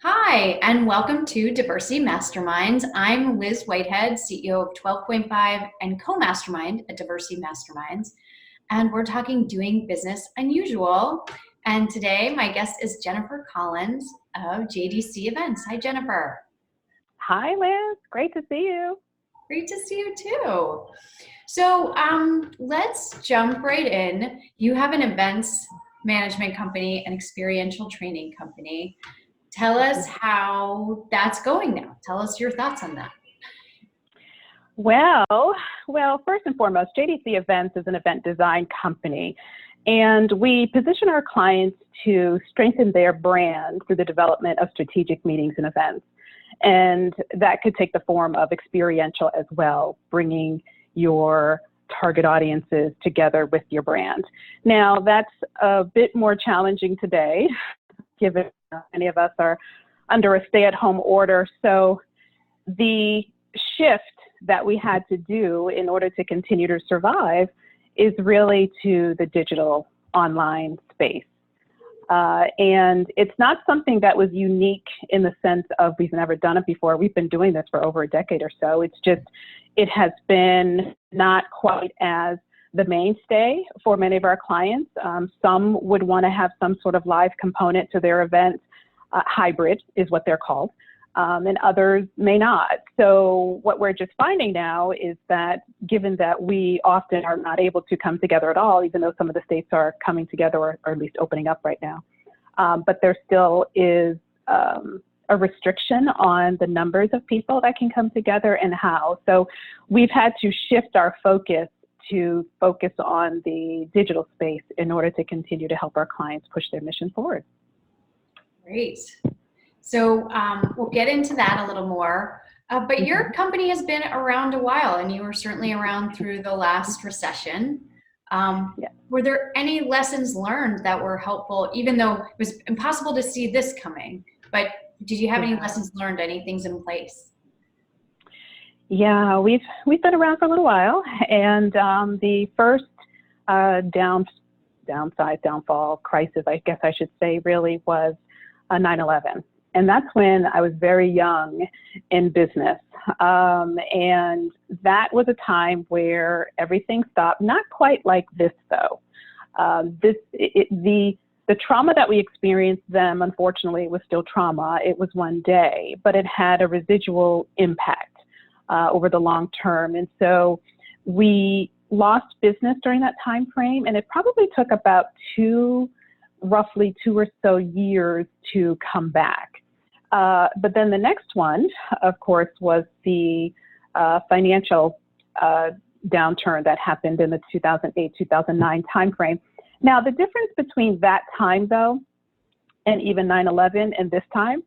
Hi, and welcome to Diversity Masterminds. I'm Liz Whitehead, CEO of 12.5 and co-mastermind at Diversity Masterminds. And we're talking doing business unusual. And today my guest is Jennifer Collins of JDC Events. Hi, Jennifer. Hi, Liz. Great to see you. Great to see you too. So let's jump right in. You have an events management company, an experiential training company. Tell us how that's going now. Tell us your thoughts on that. Well, first and foremost, JDC Events is an event design company, and we position our clients to strengthen their brand through the development of strategic meetings and events. And that could take the form of experiential as well, bringing your target audiences together with your brand. Now, that's a bit more challenging today, given many of us are under a stay-at-home order. So the shift that we had to do in order to continue to survive is really to the digital online space. And it's not something that was unique in the sense of we've never done it before. We've been doing this for over a decade or so. It's just, it has been not quite as the mainstay for many of our clients. Some would want to have some sort of live component to their event. Hybrid is what they're called, and others may not. So what we're just finding now is that given that we often are not able to come together at all, even though some of the states are coming together or at least opening up right now, but there still is a restriction on the numbers of people that can come together and how. So we've had to shift our focus to focus on the digital space in order to continue to help our clients push their mission forward. Great. So we'll get into that a little more. But your company has been around a while, and you were certainly around through the last recession. Were there any lessons learned that were helpful, even though it was impossible to see this coming? But did you have any lessons learned, any things in place? Yeah, we've been around for a little while, and the first downfall crisis, I guess I should say, really was 9/11. And that's when I was very young in business. And that was a time where everything stopped, not quite like this though. The trauma that we experienced then, unfortunately, was still trauma. It was one day, but it had a residual impact over the long term. And so we lost business during that time frame, and it probably took about roughly two or so years to come back. But then the next one, of course, was the financial downturn that happened in the 2008-2009 timeframe. Now, the difference between that time, though, and even 9/11 and this time,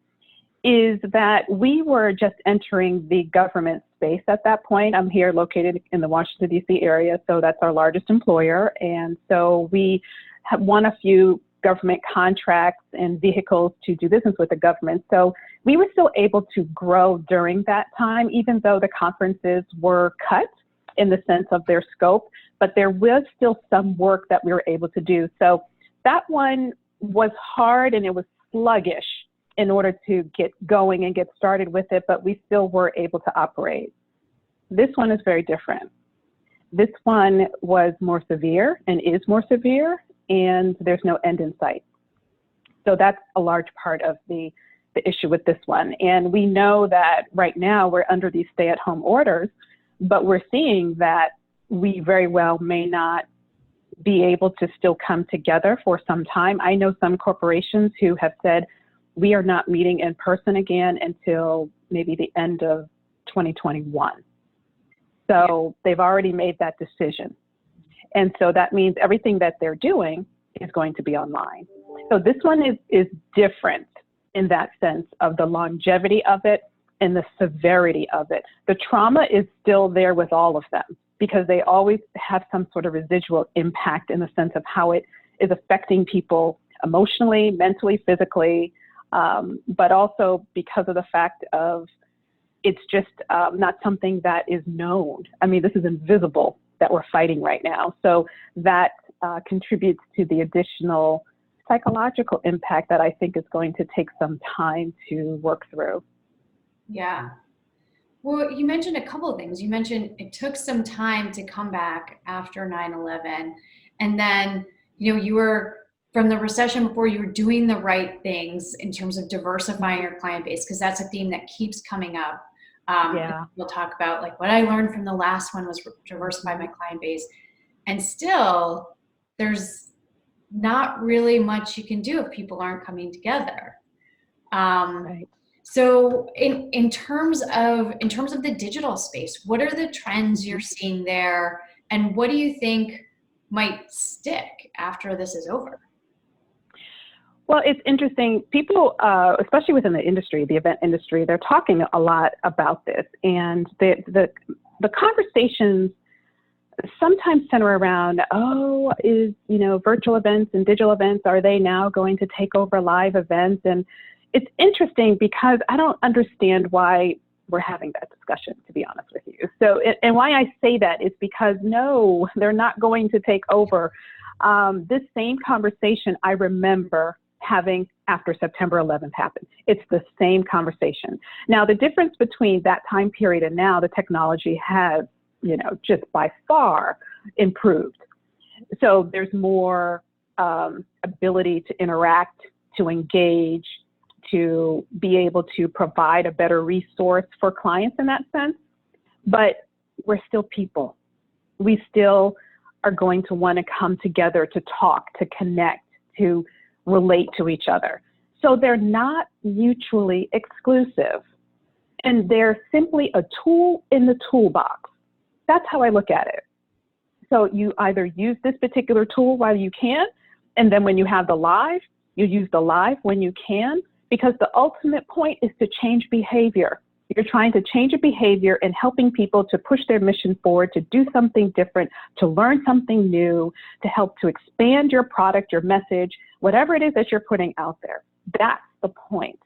is that we were just entering the government space at that point. I'm here located in the Washington, D.C. area, so that's our largest employer. And so we have won a few government contracts and vehicles to do business with the government. So we were still able to grow during that time, even though the conferences were cut in the sense of their scope, but there was still some work that we were able to do. So that one was hard and it was sluggish in order to get going and get started with it, but we still were able to operate. This one is very different. This one was more severe and is more severe, and there's no end in sight. So that's a large part of the issue with this one. And we know that right now we're under these stay-at-home orders, but we're seeing that we very well may not be able to still come together for some time. I know some corporations who have said, we are not meeting in person again until maybe the end of 2021. So they've already made that decision. And so that means everything that they're doing is going to be online. So this one is different in that sense of the longevity of it and the severity of it. The trauma is still there with all of them because they always have some sort of residual impact in the sense of how it is affecting people emotionally, mentally, physically, but also because of the fact of it's just not something that is known. I mean, this is invisible that we're fighting right now. So that contributes to the additional psychological impact that I think is going to take some time to work through. Yeah. Well, you mentioned a couple of things. You mentioned it took some time to come back after 9/11. And then, you were from the recession before, you were doing the right things in terms of diversifying your client base, because that's a theme that keeps coming up. Yeah. We'll talk about like what I learned from the last one was diversify my client base. And still, there's not really much you can do if people aren't coming together. Right. So in terms of the digital space, what are the trends you're seeing there, and what do you think might stick after this is over? Well, it's interesting. People, especially within the industry, the event industry, they're talking a lot about this, and the conversations sometimes center around, virtual events and digital events, are they now going to take over live events? And it's interesting because I don't understand why we're having that discussion, to be honest with you. So, and why I say that is because no, they're not going to take over. This same conversation I remember having after September 11th happened. It's the same conversation. Now, the difference between that time period and now, the technology has, just by far improved. So there's more ability to interact, to engage, to be able to provide a better resource for clients in that sense. But we're still people. We still are going to want to come together to talk, to connect, to relate to each other. So they're not mutually exclusive. And they're simply a tool in the toolbox. That's how I look at it. So you either use this particular tool while you can, and then when you have the live, you use the live when you can, because the ultimate point is to change behavior. You're trying to change a behavior and helping people to push their mission forward, to do something different, to learn something new, to help to expand your product, your message, whatever it is that you're putting out there. That's the point.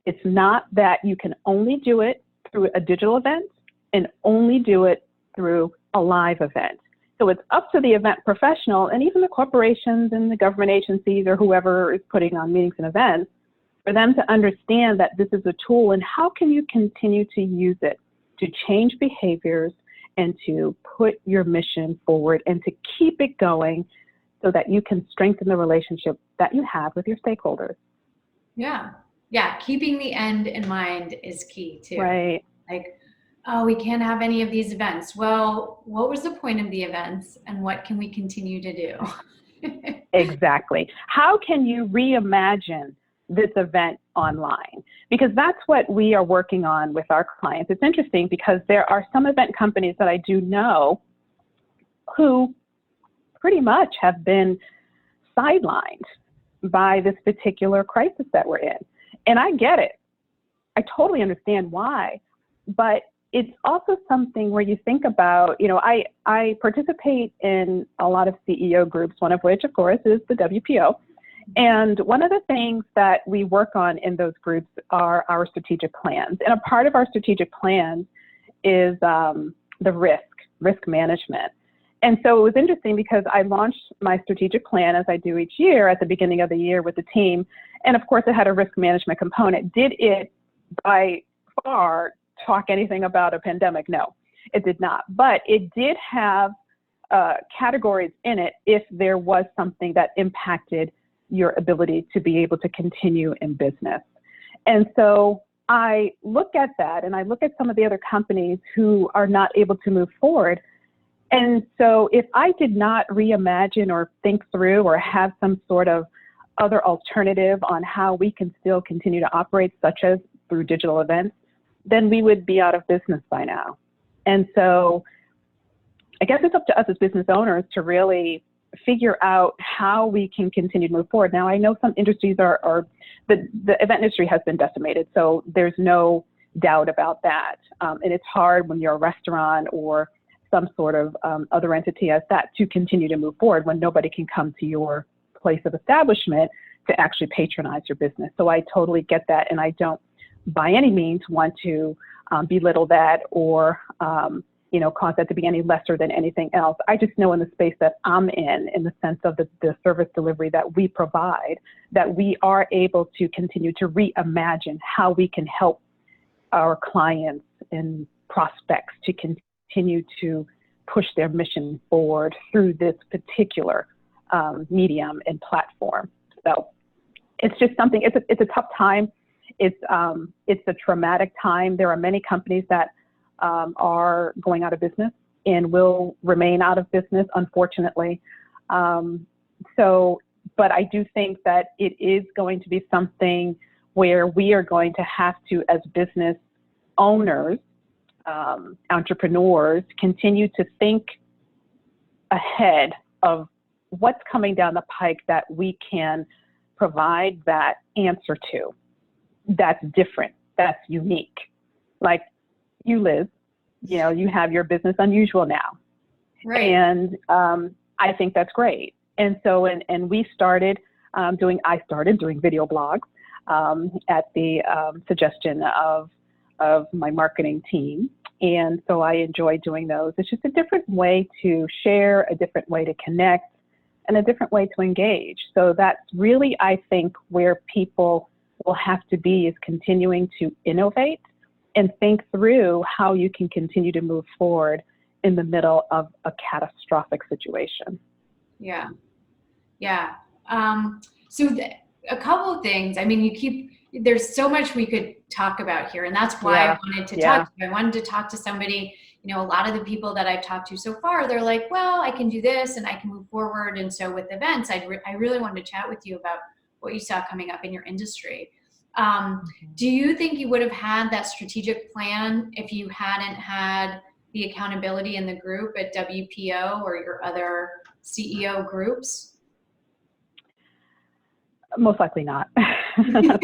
It's not that you can only do it through a digital event and only do it through a live event. So it's up to the event professional and even the corporations and the government agencies or whoever is putting on meetings and events for them to understand that this is a tool and how can you continue to use it to change behaviors and to put your mission forward and to keep it going so that you can strengthen the relationship that you have with your stakeholders. Yeah. Yeah. Keeping the end in mind is key too. Right. Like, oh, we can't have any of these events. Well, what was the point of the events and what can we continue to do? Exactly. How can you reimagine this event online? Because that's what we are working on with our clients. It's interesting because there are some event companies that I do know who pretty much have been sidelined by this particular crisis that we're in. And I get it. I totally understand why. But it's also something where you think about, I participate in a lot of CEO groups, one of which, of course, is the WPO. And one of the things that we work on in those groups are our strategic plans. And a part of our strategic plans is the risk management. And so it was interesting because I launched my strategic plan, as I do each year, at the beginning of the year with the team. And of course, it had a risk management component. Did it by far talk anything about a pandemic? No, it did not. But it did have categories in it if there was something that impacted your ability to be able to continue in business. And so I look at that and I look at some of the other companies who are not able to move forward. And so if I did not reimagine or think through or have some sort of other alternative on how we can still continue to operate, such as through digital events, then we would be out of business by now. And so I guess it's up to us as business owners to really figure out how we can continue to move forward. Now, I know some industries the event industry has been decimated, so there's no doubt about that. And it's hard when you're a restaurant or some sort of other entity as that to continue to move forward when nobody can come to your place of establishment to actually patronize your business. So I totally get that, and I don't by any means want to belittle that or cause that to be any lesser than anything else. I just know in the space that I'm in the sense of the service delivery that we provide, that we are able to continue to reimagine how we can help our clients and prospects to continue to push their mission forward through this particular medium and platform. So it's just something, it's a tough time. It's a traumatic time. There are many companies that are going out of business and will remain out of business, unfortunately. But I do think that it is going to be something where we are going to have to, as business owners, entrepreneurs, continue to think ahead of what's coming down the pike that we can provide that answer to. That's different, that's unique. Like you, Liz, you have your business Unusual now. Right. And I think that's great. And so, and we started I started doing video blogs at the suggestion of my marketing team. And so I enjoy doing those. It's just a different way to share, a different way to connect, and a different way to engage. So that's really, I think, where people will have to be, is continuing to innovate and think through how you can continue to move forward in the middle of a catastrophic situation. Yeah. Yeah. So a couple of things. I mean, there's so much we could talk about here, and that's why I wanted to talk to you. I wanted to talk to somebody, a lot of the people that I've talked to so far, they're like, well, I can do this and I can move forward. And so with events, I really wanted to chat with you about what you saw coming up in your industry. Do you think you would have had that strategic plan if you hadn't had the accountability in the group at WPO or your other CEO groups? Most likely not.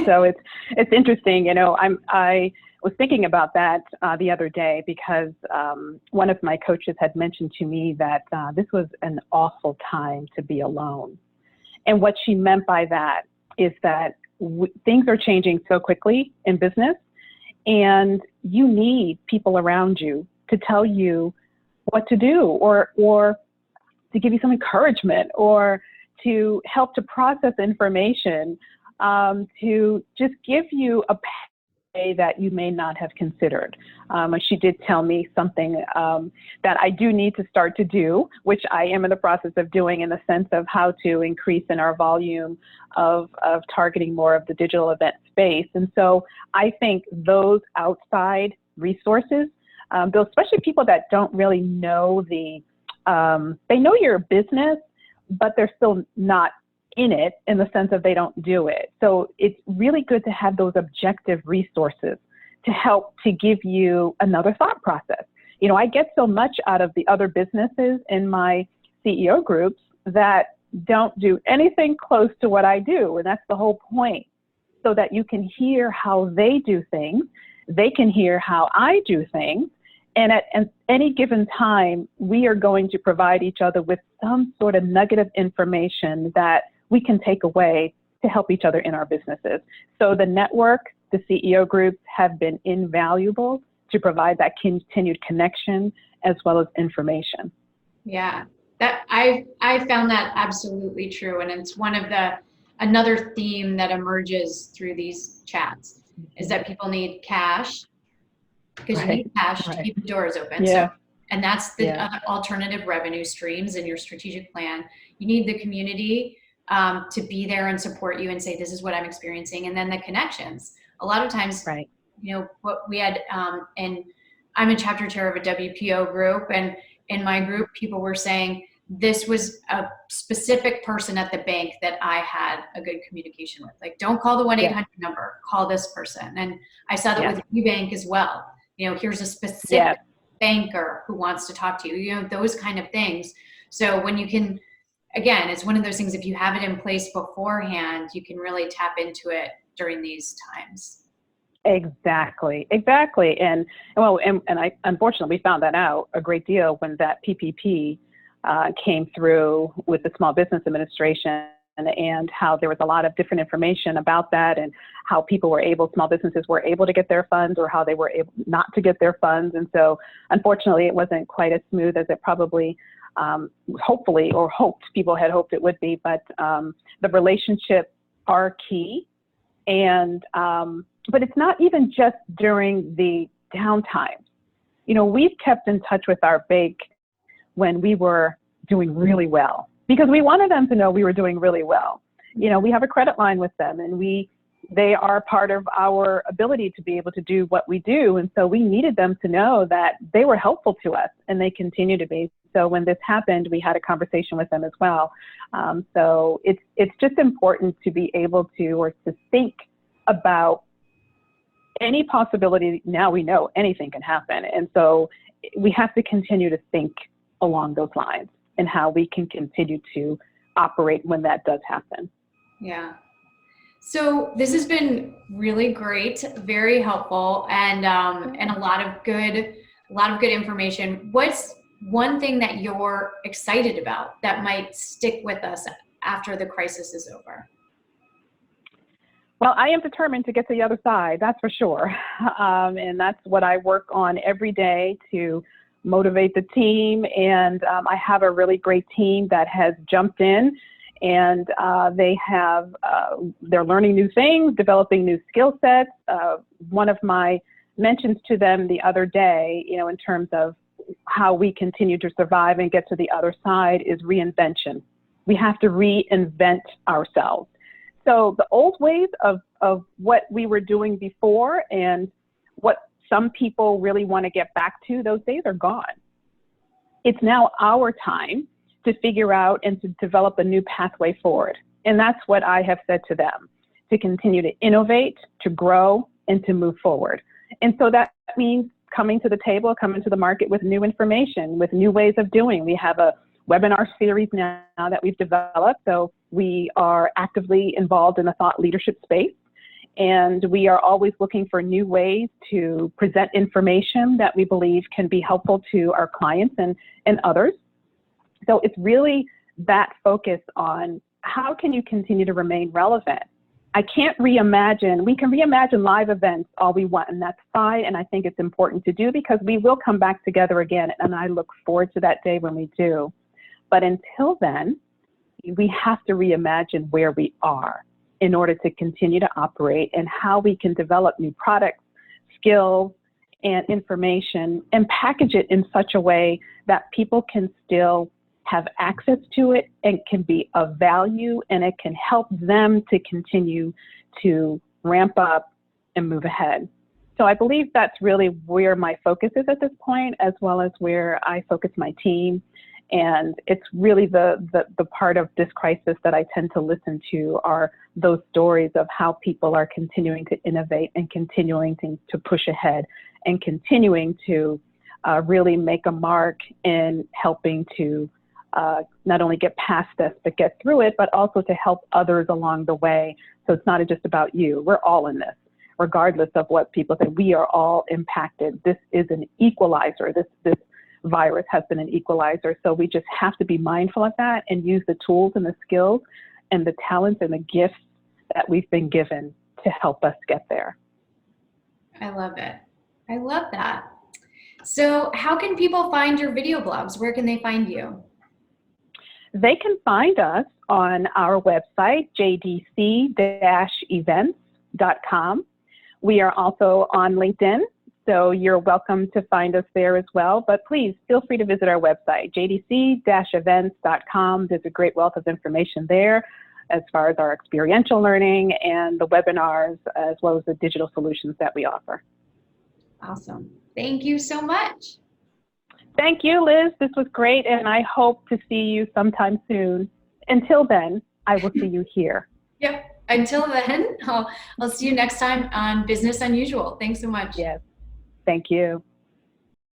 So it's interesting. I was thinking about that the other day because one of my coaches had mentioned to me that this was an awful time to be alone. And what she meant by that is that things are changing so quickly in business, and you need people around you to tell you what to do, or to give you some encouragement, or to help to process information, to just give you a way that you may not have considered. She did tell me something that I do need to start to do, which I am in the process of doing, in the sense of how to increase in our volume of targeting more of the digital event space. And so I think those outside resources, those, especially people that don't really know they know your business, but they're still not in it, in the sense of they don't do it. So it's really good to have those objective resources to help to give you another thought process. I get so much out of the other businesses in my CEO groups that don't do anything close to what I do. And that's the whole point, so that you can hear how they do things. They can hear how I do things. And at any given time, we are going to provide each other with some sort of nugget of information that we can take away to help each other in our businesses. So the network, the CEO groups, have been invaluable to provide that continued connection as well as information. Yeah, that I found that absolutely true. And it's one of another theme that emerges through these chats is that people need cash, because you need cash to keep the doors open. Yeah. So, and that's the other alternative revenue streams in your strategic plan. You need the community to be there and support you and say, this is what I'm experiencing. And then the connections. A lot of times, what we had, and I'm a chapter chair of a WPO group, and in my group, people were saying, this was a specific person at the bank that I had a good communication with. Like, don't call the 1-800 number, call this person. And I saw that with eBank as well. Here's a specific banker who wants to talk to you, those kind of things. So when you can, again, it's one of those things, if you have it in place beforehand, you can really tap into it during these times. Exactly. And I unfortunately found that out a great deal when that PPP came through with the Small Business Administration, and how there was a lot of different information about that and how small businesses were able to get their funds or how they were able not to get their funds. And so unfortunately, it wasn't quite as smooth as it probably hopefully or hoped people had hoped it would be, but the relationships are key. And but it's not even just during the downtime. You know, we've kept in touch with our bake when we were doing really well, because we wanted them to know we were doing really well. You know, we have a credit line with them, and they are part of our ability to be able to do what we do. And so we needed them to know that they were helpful to us, and they continue to be. So when this happened, we had a conversation with them as well. So it's just important to be able to think about any possibility. Now we know anything can happen. And so we have to continue to think along those lines and how we can continue to operate when that does happen. Yeah. So this has been really great, very helpful, and a lot of good information. What's one thing that you're excited about that might stick with us after the crisis is over? Well, I am determined to get to the other side, that's for sure. And that's what I work on every day to motivate the team. And I have a really great team that has jumped in, and they're learning new things, developing new skill sets. One of my mentions to them the other day, you know, in terms of how we continue to survive and get to the other side, is reinvention. We have to reinvent ourselves. So the old ways of what we were doing before and what some people really want to get back to, those days are gone. It's now our time to figure out and to develop a new pathway forward. And that's what I have said to them, to continue to innovate, to grow, and to move forward. And so that means coming to the table, coming to the market with new information, with new ways of doing. We have a webinar series now that we've developed. So we are actively involved in the thought leadership space. And we are always looking for new ways to present information that we believe can be helpful to our clients and others. So it's really that focus on how can you continue to remain relevant. I can't reimagine. We can reimagine live events all we want, and that's fine. And I think it's important to do because we will come back together again. And I look forward to that day when we do. But until then, we have to reimagine where we are in order to continue to operate, and how we can develop new products, skills, and information, and package it in such a way that people can still have access to it and can be of value, and it can help them to continue to ramp up and move ahead. So I believe that's really where my focus is at this point, as well as where I focus my team. And it's really the part of this crisis that I tend to listen to are those stories of how people are continuing to innovate and continuing to push ahead and continuing to really make a mark in helping to not only get past this, but get through it, but also to help others along the way. So it's not just about you. We're all in this, regardless of what people say. We are all impacted. This is an equalizer. This virus has been an equalizer. So we just have to be mindful of that and use the tools and the skills and the talents and the gifts that we've been given to help us get there. I love it. I love that. So how can people find your video blogs? Where can they find you? They can find us on our website, jdc-events.com. We are also on LinkedIn, so you're welcome to find us there as well. But please feel free to visit our website, jdc-events.com. There's a great wealth of information there as far as our experiential learning and the webinars, as well as the digital solutions that we offer. Awesome. Thank you so much. Thank you, Liz. This was great, and I hope to see you sometime soon. Until then, I will see you here. Yep. Until then, I'll see you next time on Business Unusual. Thanks so much. Yes. Thank you.